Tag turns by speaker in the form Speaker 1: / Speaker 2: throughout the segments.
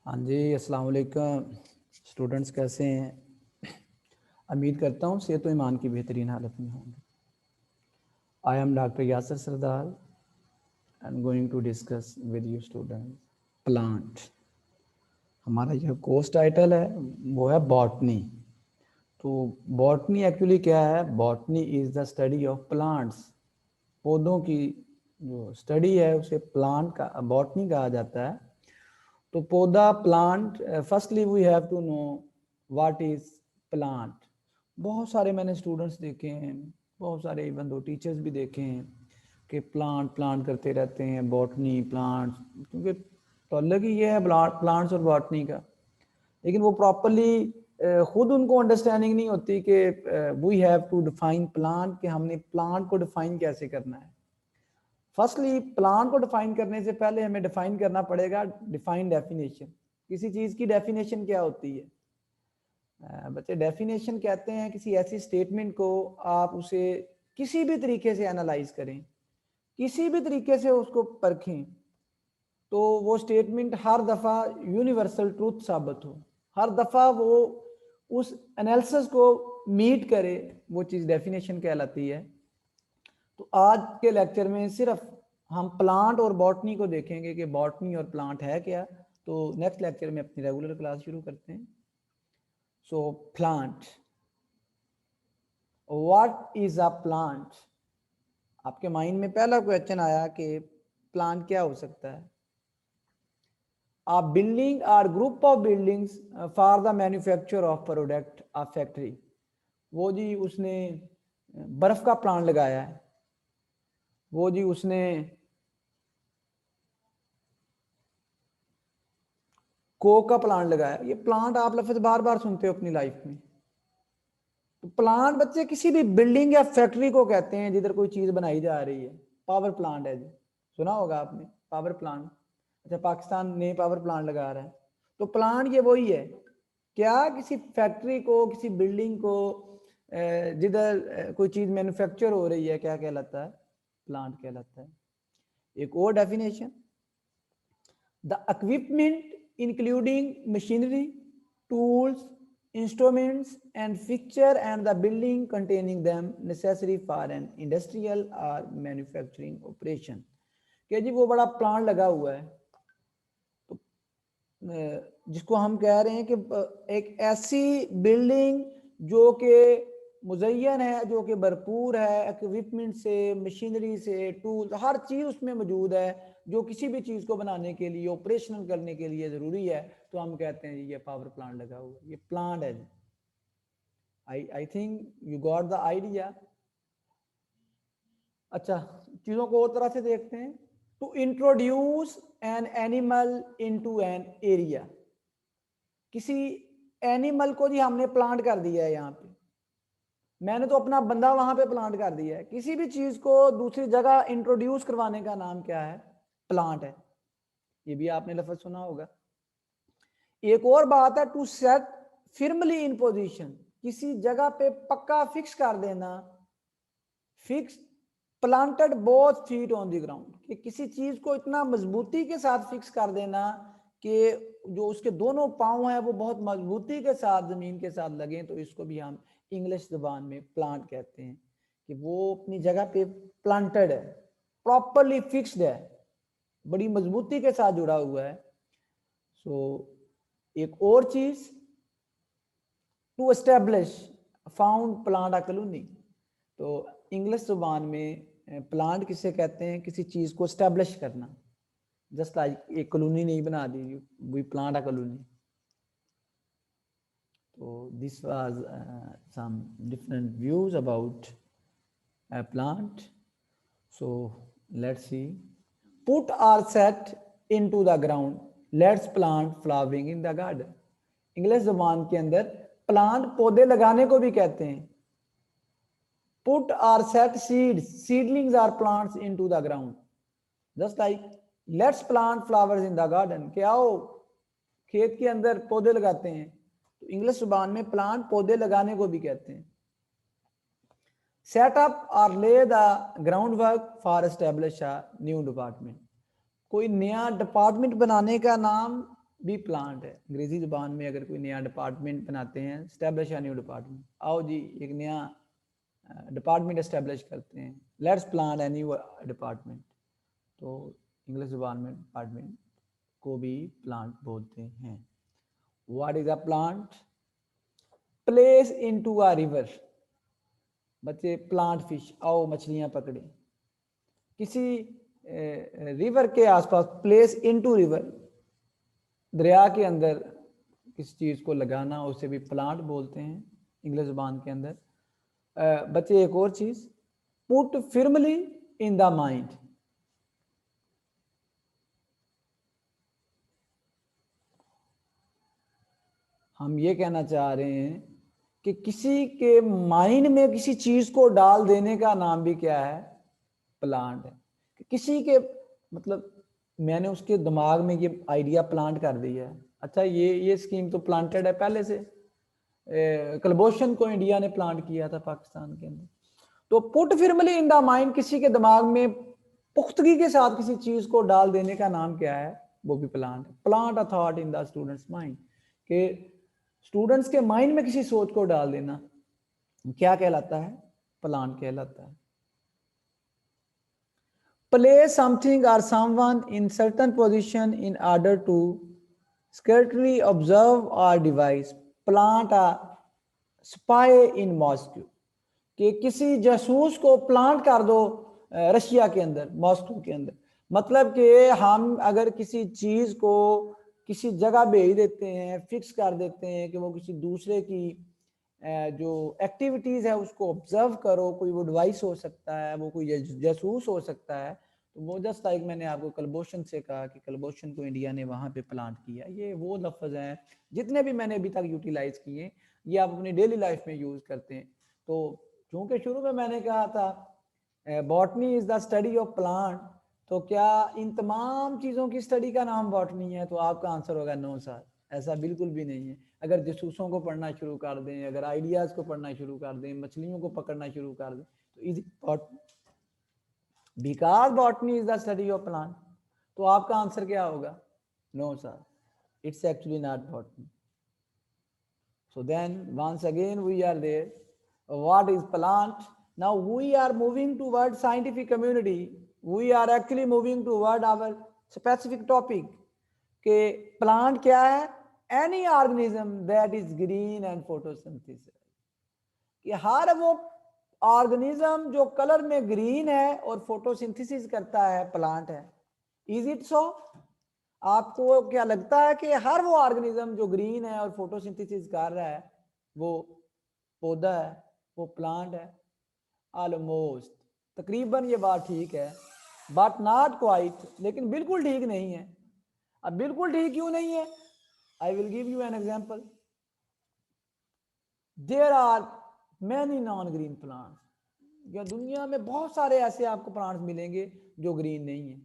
Speaker 1: हाँ जी, अस्सलाम वालेकुम स्टूडेंट्स, कैसे हैं? उम्मीद करता हूँ सेहत व ईमान की बेहतरीन हालत में होंगे। I am doctor Yasir Sardar and going to discuss with you student plant. हमारा जो कोर्स टाइटल है वो है बॉटनी। तो बॉटनी एक्चुअली क्या है? Botany is the study of plants. पौधों की जो स्टडी है उसे प्लांट का बॉटनी कहा जाता है। तो पौधा plant, firstly we have to know what is plant. बहुत सारे मैंने स्टूडेंट्स देखे हैं, बहुत सारे इवन दो टीचर्स भी देखे हैं कि प्लांट प्लांट करते रहते हैं, बॉटनी प्लांट्स, क्योंकि तो अलग ही ये है प्लांट्स और बॉटनी का। लेकिन वो प्रॉपरली खुद उनको अंडरस्टैंडिंग नहीं होती कि we have to define plant, कि हमने प्लांट को डिफाइन कैसे करना है। फर्स्टली प्लांट को डिफाइन करने से पहले हमें डिफाइन करना पड़ेगा डिफाइन डेफिनेशन। किसी चीज की डेफिनेशन क्या होती है? बच्चे, डेफिनेशन कहते हैं किसी ऐसी स्टेटमेंट को आप उसे किसी भी तरीके से एनालाइज करें, किसी भी तरीके से उसको परखें, तो वो स्टेटमेंट हर दफा यूनिवर्सल ट्रूथ साबित हो, हर दफा वो उस एनालिसिस को मीट करे, वो चीज डेफिनेशन कहलाती है। तो आज के लेक्चर में सिर्फ हम प्लांट और बॉटनी को देखेंगे कि बॉटनी और प्लांट है क्या। तो नेक्स्ट लेक्चर में अपनी रेगुलर क्लास शुरू करते हैं। So plant, what is a plant? आपके माइंड में पहला क्वेश्चन आया कि प्लांट क्या हो सकता है? अ बिल्डिंग और group of buildings for the manufacture of product of factory. वो जी उसने बर्फ का प्लांट लगाया है, वो जी उसने कोक का प्लांट लगाया। ये प्लांट आप लफ्ज बार बार सुनते हो अपनी लाइफ में। तो प्लांट बच्चे किसी भी बिल्डिंग या फैक्ट्री को कहते हैं जिधर कोई चीज बनाई जा रही है। पावर प्लांट है जी, सुना होगा आपने पावर प्लांट। अच्छा, पाकिस्तान ने पावर प्लांट लगा रहा है, तो प्लांट ये वही है क्या? किसी फैक्ट्री को, किसी बिल्डिंग को जिधर कोई चीज मैन्युफैक्चर हो रही है, क्या कहलाता है? प्लांट कहलाता है। एक और definition, the equipment including machinery, tools, instruments and fixture and the building containing them necessary for an industrial or manufacturing operation। क्या जी वो बड़ा प्लांट लगा हुआ है, तो जिसको हम कह रहे हैं कि एक ऐसी बिल्डिंग जो कि मुज़य्यन है, जो कि भरपूर है इक्विपमेंट से, मशीनरी से, टूल, हर चीज़ उसमें मौजूद है जो किसी भी चीज़ को बनाने के लिए, ऑपरेशनल करने के लिए ज़रूरी है। तो हम कहते हैं ये पावर प्लांट लगा हुआ है, ये प्लांट है। I think you got the idea. अच्छा, चीज़ों को और तरह से देखते हैं। To introduce an animal into an area. किसी एनिमल को जी हमने प्लांट कर दिया है, यहाँ पे मैंने तो अपना बंदा वहां पे प्लांट कर दिया है। किसी भी चीज को दूसरी जगह इंट्रोड्यूस करवाने का नाम क्या है? प्लांट है। ये भी आपने लफ्ज सुना होगा। एक और बात है टू सेट फिर्मली इन पोजीशन। किसी जगह पे पक्का फिक्स कर देना, fix planted both feet on the ground, कि किसी चीज को इतना मजबूती के साथ फिक्स कर देना कि जो उसके दोनों पांव हैं वो बहुत मजबूती के साथ जमीन के साथ लगे। तो इसको भी हम इंग्लिश जुबान में प्लांट कहते हैं, कि वो अपनी जगह पे प्लांटेड है, प्रॉपरली फिक्स्ड है, बड़ी मजबूती के साथ जुड़ा हुआ है। सो एक और चीज, to establish found plant a colony. तो इंग्लिश जुबान में प्लांट किसे कहते हैं? किसी चीज को एस्टेब्लिश करना, जस्ट लाइक एक कॉलोनी नहीं बना दी, वी प्लांट अ कॉलोनी। तो this was some different views about a plant. So let's see. Put or set into the ground. Let's plant flowering in the garden. English जुबान के अंदर plant पौधे लगाने को भी कहते हैं। Put or set seeds. Seedlings are plants into the ground. Just like let's plant flowers in the garden. कि आओ खेत के अंदर पौधे लगाते हैं। तो इंग्लिश जुबान में प्लांट पौधे लगाने को भी कहते हैं। सेट अप और ले the ground work for establish a new department. कोई नया डिपार्टमेंट बनाने का नाम बी प्लांट है। अंग्रेजी जुबान में अगर कोई नया डिपार्टमेंट बनाते हैं, स्टैब्लिश अ न्यू डिपार्टमेंट, आओ जी एक नया डिपार्टमेंट एस्टेब्लिश करते हैं, let's plan a new department, तो इंग्लिश जुबान में डिपार्टमेंट को भी प्लांट बोलते हैं। What is a plant? Place into a river, बच्चे प्लांट फिश, आओ मछलियां पकड़े। किसी रिवर के आसपास, प्लेस इनटू रिवर, दरिया के अंदर किसी चीज को लगाना, उसे भी प्लांट बोलते हैं इंग्लिश जुबान के अंदर। बच्चे एक और चीज, पुट फिर्मली इन द माइंड, हम ये कहना चाह रहे हैं कि किसी के माइंड में किसी चीज को डाल देने का नाम भी क्या है? प्लांट है। किसी के मतलब मैंने उसके दिमाग में ये आइडिया प्लांट कर दिया है, अच्छा ये स्कीम तो प्लांटेड है पहले से, कुलभूषण को इंडिया ने प्लांट किया था पाकिस्तान के अंदर। तो पुट फिर्मली इन द माइंड, किसी के दिमाग में पुख्तगी के साथ किसी चीज को डाल देने का नाम क्या है? वो भी प्लांट है। Plant a thought in the students mind, के स्टूडेंट्स के माइंड में किसी सोच को डाल देना क्या कहलाता है? प्लांट कहलाता है। Place something or someone in certain position in order to secretly observe or devise, plant a spy in Moscow, कि किसी जासूस को प्लांट कर दो रशिया के अंदर, मॉस्को के अंदर। मतलब कि हम अगर किसी चीज को किसी जगह भेज देते हैं, फिक्स कर देते हैं कि वो किसी दूसरे की जो एक्टिविटीज है उसको ऑब्जर्व करो, कोई वो डिवाइस हो सकता है, वो कोई जासूस हो सकता है, तो वो जस्ट लाइक मैंने आपको कुलभूषण से कहा कि कुलभूषण को इंडिया ने वहां पे प्लांट किया। ये वो लफ्ज हैं जितने भी मैंने अभी तक यूटिलाइज किए, ये आप अपनी डेली लाइफ में यूज करते हैं। तो चूंकि शुरू में मैंने कहा था botany is the study of plant, तो क्या इन तमाम चीजों की स्टडी का नाम बॉटनी है? तो आपका आंसर होगा नो सर, ऐसा बिल्कुल भी नहीं है। अगर जासूसों को पढ़ना शुरू कर दें, अगर आइडियाज को पढ़ना शुरू कर दें, मछलियों को पकड़ना शुरू कर दें, तो is botany, because botany is the study of plant, तो आपका आंसर क्या होगा? No sir, it's actually not botany. So then once again we are there. What is plant? Now we are moving toward scientific community. We are actually moving toward our specific topic. कि plant क्या है? Any organism that is green and photosynthesis. कि हर वो organism जो colour में green है और photosynthesis करता है, प्लांट है। Is it so? आपको क्या लगता है कि हर वो ऑर्गेनिज्म जो ग्रीन है और फोटोसिंथेसिस कर रहा है वो पौधा है, वो प्लांट है? ऑलमोस्ट, तकरीबन ये बात ठीक है, बट नॉट क्वाइट, लेकिन बिल्कुल ठीक नहीं है। अब बिल्कुल ठीक क्यों नहीं है? I will give you an example. There are many non green plants, या दुनिया में बहुत सारे ऐसे आपको प्लांट्स मिलेंगे जो ग्रीन नहीं है।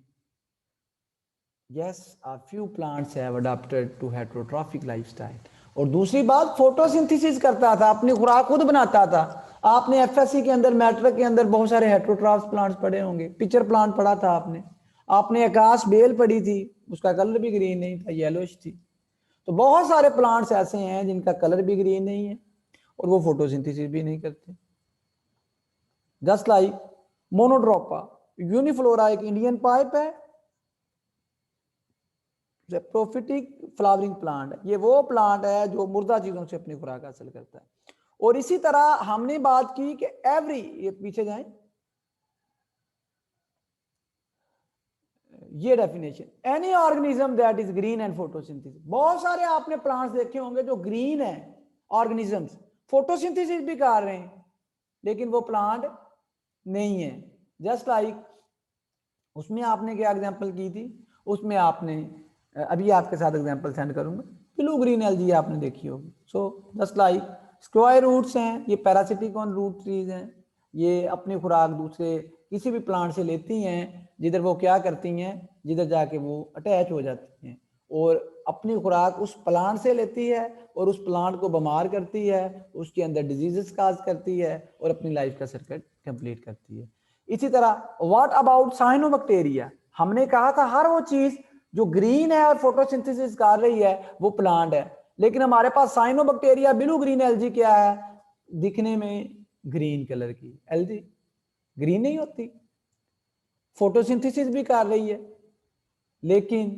Speaker 1: Yes, a few plants have adapted to heterotrophic lifestyle. और दूसरी बात, फोटोसिंथेसिस करता था, अपनी खुराक खुद बनाता था। आपने एफएससी के अंदर, मैट्रिक के अंदर बहुत सारे हेटरोट्रॉफ्स प्लांट्स पढ़े होंगे, पिक्चर प्लांट पढ़ा था आपने आकाश बेल पढ़ी थी, उसका कलर भी ग्रीन नहीं था, येलोइश थी। तो बहुत सारे प्लांट्स ऐसे हैं जिनका कलर भी ग्रीन नहीं है और वो फोटोसिंथेसिस भी नहीं करते। जस्ट लाइक मोनोड्रोपा यूनिफ्लोरा एक इंडियन पाइप है, प्रोफिटिक फ्लावरिंग प्लांट, ये वो प्लांट है जो मुर्दा चीजों से अपनी खुराक हासिल करता है। और इसी तरह हमने बात की कि एवरी, ये पीछे जाएं, ये definition, any organism that is green and photosynthesis. बहुत सारे आपने प्लांट्स देखे होंगे जो ग्रीन है, ऑर्गेनिजम्स फोटोसिंथेसिस भी कर रहे हैं, लेकिन वो प्लांट नहीं है। जस्ट लाइक उसमें आपने क्या एग्जांपल की थी, उसमें आपने अभी आपके साथ एग्जांपल सेंड करूंगा, ब्लू ग्रीन एल्गी आपने देखी होगी। So just like square roots हैं, ये पैरासिटिक ऑन रूट ट्रीज हैं, ये अपनी खुराक दूसरे किसी भी प्लांट से लेती हैं, जिधर वो क्या करती हैं, जिधर जाके वो अटैच हो जाती हैं और अपनी खुराक उस प्लांट से लेती है और उस प्लांट को बीमार करती है, उसके अंदर डिजीजेस काज करती है और अपनी लाइफ का सर्किट कंप्लीट करती है। इसी तरह व्हाट अबाउट साइनोबैक्टीरिया? हमने कहा था हर वो चीज जो ग्रीन है और फोटोसिंथेसिस कर रही है वो प्लांट है, लेकिन हमारे पास साइनोबैक्टीरिया ब्लू ग्रीन एल्गी क्या है, दिखने में ग्रीन कलर की एल्गी, ग्रीन नहीं होती, फोटोसिंथेसिस भी कर रही है लेकिन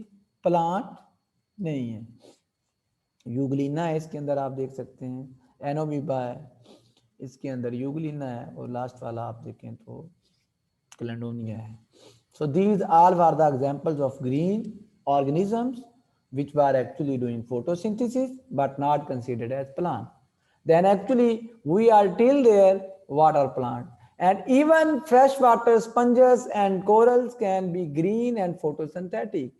Speaker 1: प्लांट नहीं है। यूग्लिना है इसके अंदर, आप देख सकते हैं, एनोमीबा है इसके अंदर, यूग्लिना है, और लास्ट वाला आप देखें तो क्लेंडोनिया है। So these all were the examples of green organisms which were actually doing photosynthesis but not considered as plant. Then actually we are till there water plant, and even freshwater sponges and corals can be green and photosynthetic.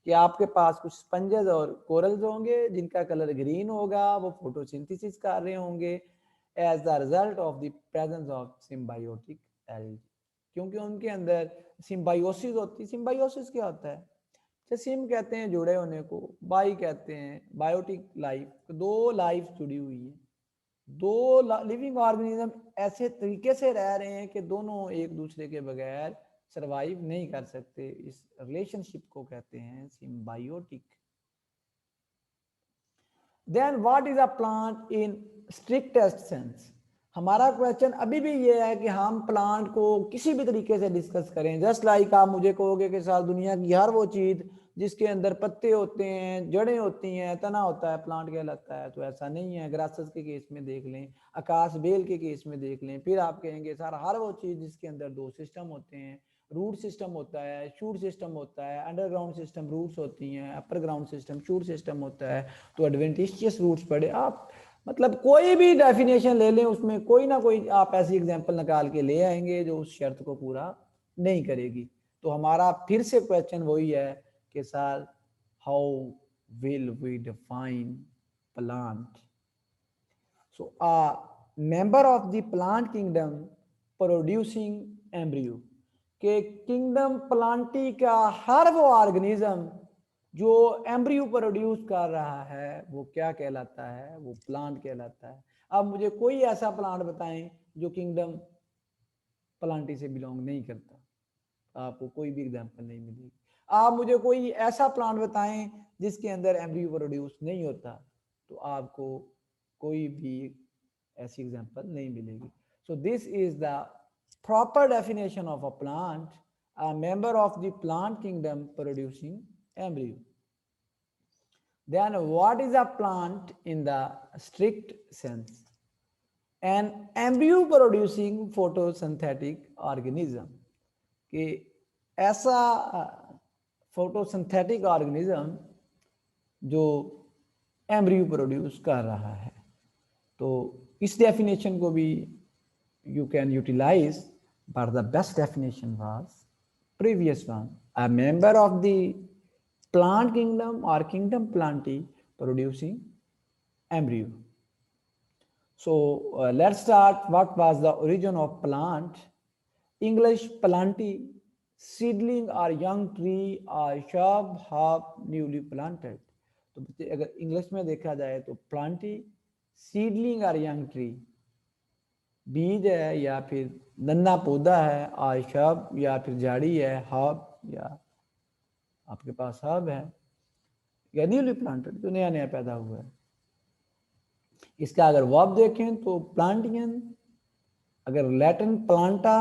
Speaker 1: कि आपके पास कुछ sponges और corals होंगे जिनका colour green होगा, वो photosynthesis कर रहे होंगे as the result of the presence of symbiotic algae, क्योंकि उनके अंदर सिम्बायोसिस होती है। सिम्बायोसिस क्या होता है, जैसे सिम कहते हैं जुड़े होने को, बाई कहते हैं बायोटिक लाइफ, तो दो लाइफ जुड़ी हुई है, दो लिविंग ऑर्गेनिज्म ऐसे तरीके से रह रहे हैं कि दोनों एक दूसरे के बगैर सरवाइव नहीं कर सकते। इस रिलेशनशिप को कहते हैं symbiotic. Then what is a plant in strictest sense. हमारा क्वेश्चन अभी भी ये है कि हम प्लांट को किसी भी तरीके से डिस्कस करें, जस्ट लाइक आप मुझे कहोगे कि सर दुनिया की हर वो चीज जिसके अंदर पत्ते होते हैं, जड़ें होती हैं, तना होता है, प्लांट कहलाता है, तो ऐसा नहीं है। ग्रासेस के केस में देख लें, आकाश बेल के केस में देख लें, फिर आप कहेंगे सर हर वो चीज जिसके अंदर दो सिस्टम होते हैं, रूट सिस्टम होता है, शूट सिस्टम होता है, अंडरग्राउंड सिस्टम रूट्स होती हैं, upper ground system shoot system होता है, तो एडवेंटिशियस रूट्स पढ़े आप, मतलब कोई भी डेफिनेशन ले लें उसमें कोई ना कोई आप ऐसी एग्जांपल निकाल के ले आएंगे जो उस शर्त को पूरा नहीं करेगी। तो हमारा फिर से क्वेश्चन वही है कि sir how will we define plant. So a member of the plant kingdom producing embryo, के किंगडम प्लांटी का हर वो ऑर्गेनिज्म जो एम्ब्रियो प्रोड्यूस कर रहा है वो क्या कहलाता है, वो प्लांट कहलाता है। अब मुझे कोई ऐसा प्लांट बताएं जो किंगडम प्लांटी से बिलोंग नहीं करता, आपको कोई भी एग्जांपल नहीं मिलेगी। आप मुझे कोई ऐसा प्लांट बताएं जिसके अंदर एम्ब्रियो प्रोड्यूस नहीं होता, तो आपको कोई भी ऐसी एग्जांपल नहीं मिलेगी। So this is the proper definition of a plant, a member of the plant kingdom producing embryo. Then what is a plant in the strict sense? An embryo producing photosynthetic organism, कि ऐसा photosynthetic organism जो embryo produce कर रहा है। तो इस definition को भी you can utilize, but the best definition was previous one, a member of the plant kingdom or kingdom plantae producing embryo. So let's start. What was the origin of plant? English plantae, seedling or young tree or shrub, herb newly planted. तो अगर English में देखा जाए तो Plantae seedling और young tree, बीज है या फिर नन्ना पौधा है, और शब या फिर झाड़ी है, हब या आपके पास हब है, या न्यूली प्लांटेड जो नया नया पैदा हुआ है। इसका अगर वर्ब देखें तो प्लांटियन, अगर लैटिन प्लांटा,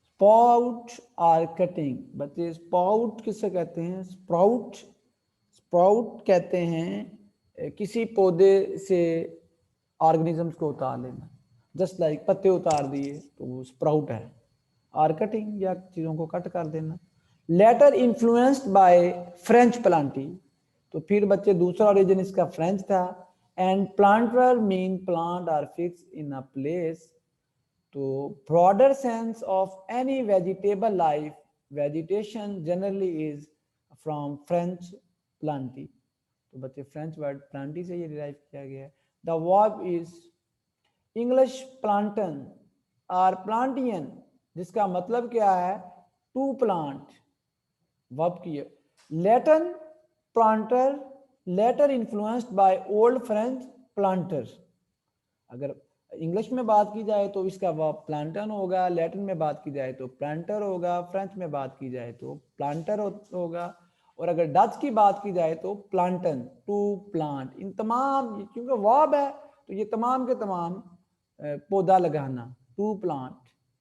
Speaker 1: स्पाउट और कटिंग। बच्चे स्पाउट किससे कहते हैं, स्प्राउट, स्प्राउट कहते हैं किसी पौधे से ऑर्गेनिजम्स को उतार लेना, जस्ट लाइक पत्ते उतार दिए तो वो स्प्राउट है, और कटिंग या चीज़ों को कट कर देना। Later influenced by French plante, तो फिर बच्चे दूसरा ओरिजिन इसका फ्रेंच था। And planter mean plant or fix in a place, तो broader sense of any vegetable life, vegetation generally is from French plante, तो बच्चे फ्रेंच वर्ड प्लांटी से ये डिराइव किया गया है। The verb is English plantain और plantian, जिसका मतलब क्या है, to plant, verb की है। Latin planter, later influenced by old French planter, अगर इंग्लिश में बात की जाए तो इसका वर्ब प्लांटन होगा, लैटिन में बात की जाए तो प्लांटर होगा, फ्रेंच में बात की जाए तो प्लांटर होगा, और अगर डच की बात की जाए तो प्लांटन, टू प्लांट। इन तमाम, क्योंकि वर्ब है तो ये तमाम के तमाम पौधा लगाना, टू प्लांट,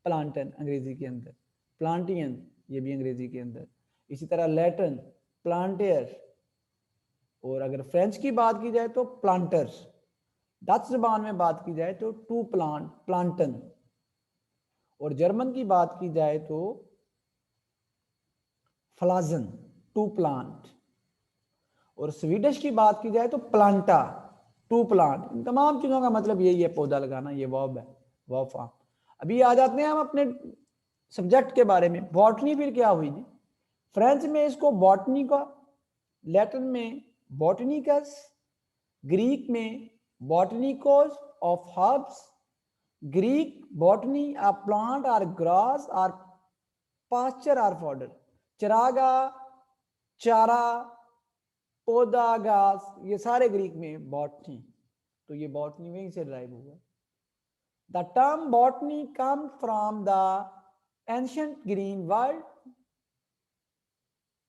Speaker 1: प्लांटन अंग्रेजी के अंदर, प्लांटियन ये भी अंग्रेजी के अंदर, इसी तरह लैटिन प्लांटियर, और अगर फ्रेंच की बात की जाए तो प्लांटर्स, डच जबान में बात की जाए तो टू प्लांट, प्लांटन, और जर्मन की बात की जाए तो फ्लाजन, टू प्लांट, और स्वीडिश की बात की जाए तो प्लांटा, टू प्लांट। इन तमाम चीजों का मतलब यही है, पौधा लगाना, ये वर्ब है, वर्ब फॉर्म। अभी आ जाते हैं हम अपने सब्जेक्ट के बारे में। बॉटनी फिर क्या हुई जी? फ्रेंच में इसको बॉटनी का, लैटिन में बॉटनिकस, ग्रीक में botanikos of herbs, Greek botany a plant or grass or pasture or fodder, चरागा, चारा, पौधा, घास, ये सारे ग्रीक में बॉटनी, तो ये बॉटनी वहीं से ड्राइव हुआ। The term botany come from the ancient Greek word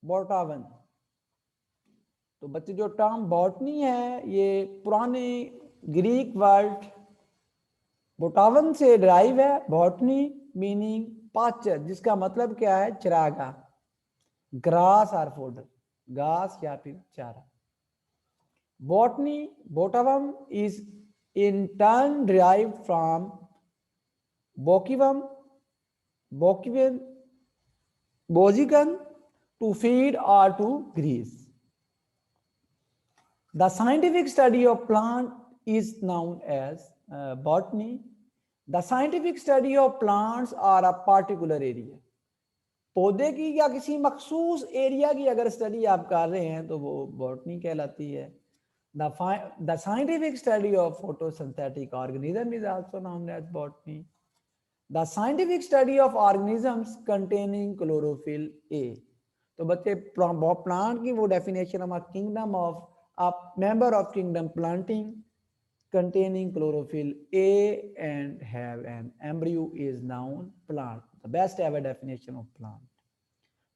Speaker 1: botane. तो बच्चे जो टर्म बॉटनी है ये पुराने ग्रीक वर्ड बोटावन से ड्राइव है। बॉटनी मीनिंग पास्चर, जिसका मतलब क्या है? चरागा, ग्रास आर फोडर, घास या फिर चारा। Botany, botane is in turn derived from Bokivum, Bokivian, Bozigan, to feed or to grease. The scientific study of plant is known as botany. The scientific study of plants are a particular area. पौधे की या किसी मखसूस area की अगर study आप कर रहे हैं तो वो बॉटनी कहलाती है। The scientific study of photosynthetic organism is also known as botany. The scientific study of organisms containing chlorophyll A. तो बच्चे प्लांट की वो डेफिनेशन हमारा kingdom of a member of kingdom planting containing chlorophyll A and have an embryo is noun plant. The best ever definition of plant.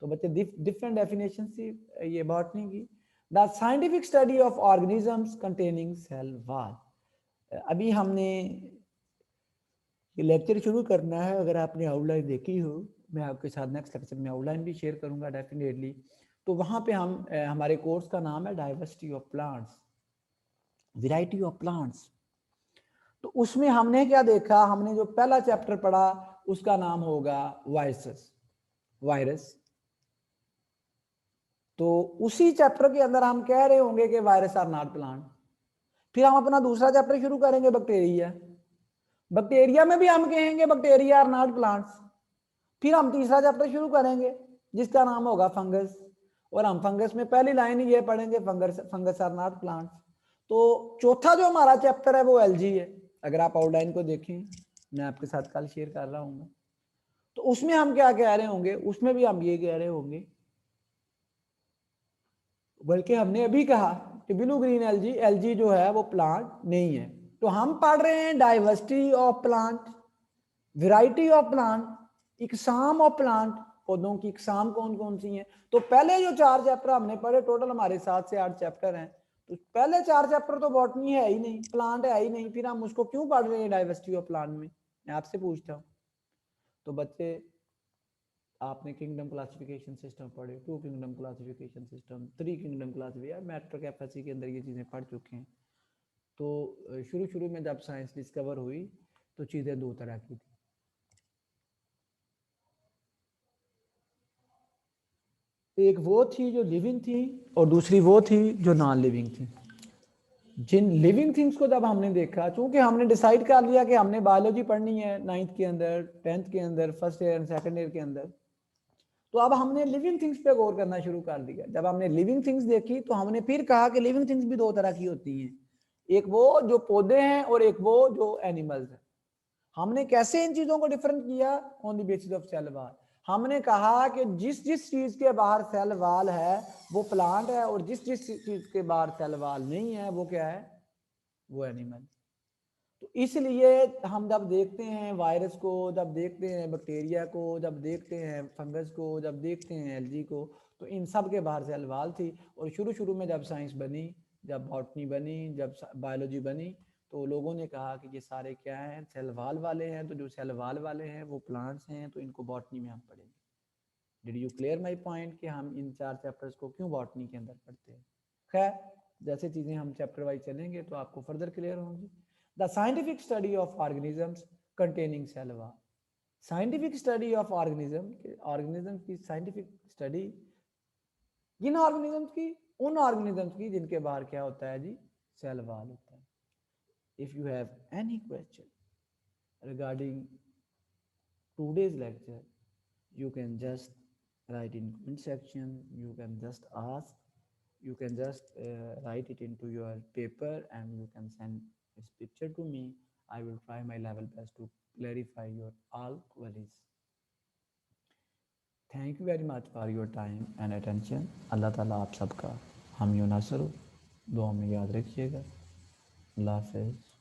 Speaker 1: तो बच्चे different definition थी ये botany की। The scientific study of organisms containing cell wall. अभी हमने ये lecture शुरू करना है, अगर आपने आउटलाइन देखी हो, मैं आपके साथ नेक्स्ट लेक्चर में आउटलाइन भी शेयर करूंगा डेफिनेटली। तो वहाँ पे हम हमारे कोर्स का नाम है diversity of plants, variety of plants. तो उसमें हमने क्या देखा? हमने जो पहला चैप्टर पढ़ा उसका नाम होगा वायरस, वायरस। तो उसी चैप्टर के अंदर हम कह रहे होंगे कि वायरस आर नॉट प्लांट। फिर हम अपना दूसरा चैप्टर शुरू करेंगे बैक्टीरिया, बैक्टीरिया में भी हम कहेंगे बैक्टीरिया आर नॉट प्लांट्स। फिर हम तीसरा चैप्टर शुरू करेंगे जिसका नाम होगा फंगस, और हम फंगस में पहली लाइन ही ये पढ़ेंगे, फंगस आर नॉट प्लांट्स। तो चौथा जो हमारा चैप्टर है वो एलजी है। अगर आप आउटलाइन को देखें, मैं आपके साथ कल शेयर कर रहा हूँ, तो उसमें हम क्या कह रहे होंगे? उसमें भी हम ये कह रहे होंगे, बल्कि हमने अभी कहा कि ब्लू ग्रीन एलजी, एलजी जो है वो प्लांट नहीं है। तो हम पढ़ रहे हैं diversity of plant, variety of plant, इकसाम ऑफ प्लांट, पौधों की इकसाम कौन कौन सी हैं। तो पहले जो 4 चैप्टर हमने पढ़े, टोटल हमारे 7 से 8 चैप्टर हैं, तो पहले 4 चैप्टर तो बॉटनी है ही नहीं, प्लांट है ही नहीं, फिर हम उसको क्यों पढ़ रहे हैं डाइवर्सिटी ऑफ प्लांट में? मैं आपसे पूछता हूँ। तो बच्चे आपने किंगडम क्लासिफिकेशन सिस्टम पढ़े, 2 kingdom classification system, 3 kingdom classification, matric FSc के अंदर ये चीज़ें पढ़ चुके हैं। तो शुरू में जब साइंस डिस्कवर हुई तो चीज़ें 2 तरह की थी। एक वो थी जो लिविंग थी और दूसरी वो थी जो नॉन लिविंग थी। जिन लिविंग थिंग्स को जब हमने देखा, चूंकि हमने डिसाइड कर लिया कि हमने बायोलॉजी पढ़नी है 9th के अंदर, 10th के अंदर, first year and second year के अंदर, तो अब हमने लिविंग थिंग्स पे गौर करना शुरू कर दिया। जब हमने लिविंग थिंग्स देखी तो हमने फिर कहा कि लिविंग थिंग्स भी 2 तरह की होती हैं, एक वो जो पौधे हैं और एक वो जो एनिमल्स हैं। हमने कैसे इन चीजों को डिफरेंट किया? On the basis of cell wall. हमने कहा कि जिस जिस चीज के बाहर सेल वॉल है वो प्लांट है, और जिस जिस चीज के बाहर सेल वॉल नहीं है वो क्या है? वो एनिमल। तो इसलिए हम जब देखते हैं वायरस को, जब देखते हैं बैक्टीरिया को, जब देखते हैं फंगस को, जब देखते हैं एलजी को, तो इन सब के बाहर सेल वॉल थी। और शुरू में जब साइंस बनी, जब बॉटनी बनी, जब बायोलॉजी बनी, तो लोगों ने कहा कि ये सारे क्या हैं, सेल वॉल वाले हैं। तो जो सेल वॉल वाले हैं वो प्लांट्स हैं, तो इनको बॉटनी में हम पढ़ेंगे। Did you clear my point कि हम इन 4 चैप्टर्स को क्यों बॉटनी के अंदर पढ़ते हैं। खैर, जैसे चीज़ें हम चैप्टर वाइज चलेंगे तो आपको फर्दर क्लियर होंगी। The scientific study of organisms containing cell wall. Scientific study of organism की साइंटिफिक स्टडी किन ऑर्गेनिजम्स की, उन ऑर्गेनिजम्स की जिनके बाहर क्या होता है जी, सेल वॉल होता है। If you have any question regarding today's lecture, you can just write in comment section, you can just ask, you can just write it into your paper and you can send this picture to me. I will try my level best to clarify your all queries. Thank you very much for your time and attention. Allah ताला आप सबका हामी और नासर हो, दुआ में याद रखिएगा। अल्लाह हाफ़िज़।